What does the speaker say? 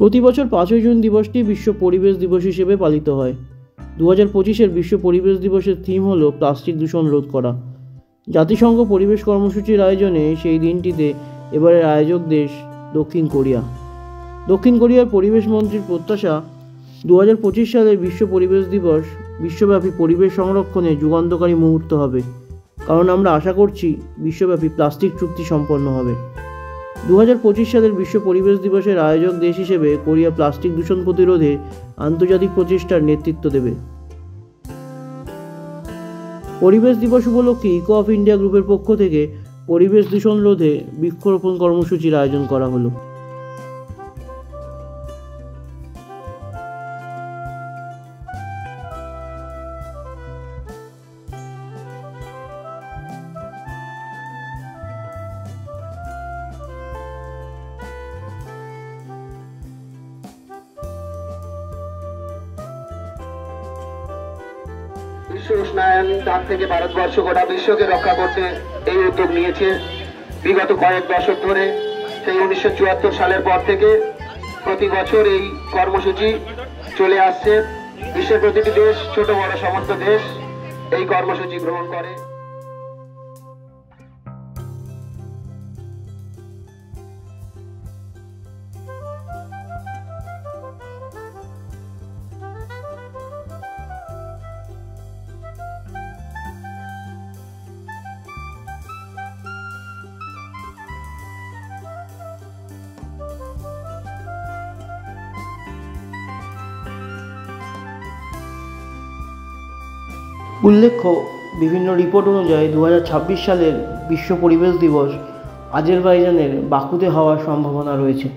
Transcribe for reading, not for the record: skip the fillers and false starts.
প্রতি বছর 5ই জুন দিবসটি বিশ্ব পরিবেশ দিবস হিসেবে পালিত হয়। 2025-এর বিশ্ব পরিবেশ দিবসের থিম হলো প্লাস্টিক দূষণ রোধ করা। জাতিসংঘ পরিবেশ কর্মসূচির আয়োজনে সেই দিনটিতে এবারের আয়োজক দেশ দক্ষিণ কোরিয়া। দক্ষিণ কোরিয়ার পরিবেশ মন্ত্রীর প্রত্যাশা, 2025 সালের বিশ্ব পরিবেশ দিবস বিশ্বব্যাপী পরিবেশ সংরক্ষণে যুগান্তকারী মুহূর্ত হবে, কারণ আমরা আশা করছি বিশ্বব্যাপী প্লাস্টিক চুক্তি সম্পন্ন হবে। 2025 সালের বিশ্ব পরিবেশ দিবসের আয়োজক দেশ হিসেবে কোরিয়া প্লাস্টিক দূষণ প্রতিরোধে আন্তর্জাতিক প্রচেষ্টার নেতৃত্ব দেবে। পরিবেশ দিবস উপলক্ষে ইকো অফ ইন্ডিয়া গ্রুপের পক্ষ থেকে পরিবেশ দূষণ রোধে বৃক্ষরোপণ কর্মসূচির আয়োজন করা হলো। বিশ্ব উষ্ণায়ন তার থেকে ভারতবর্ষ গোটা বিশ্বকে রক্ষা করতে এই উদ্যোগ নিয়েছে। বিগত কয়েক দশক ধরে, সেই 1974 সালের পর থেকে প্রতি বছর এই কর্মসূচি চলে আসছে। বিশ্বের প্রতিটি দেশ, ছোট বড় সমস্ত দেশ এই কর্মসূচি গ্রহণ করে। উল্লেখ্য, বিভিন্ন রিপোর্ট অনুযায়ী 2026 সালের বিশ্ব পরিবেশ দিবস আজারবাইজানের বাকুতে হওয়ার সম্ভাবনা রয়েছে।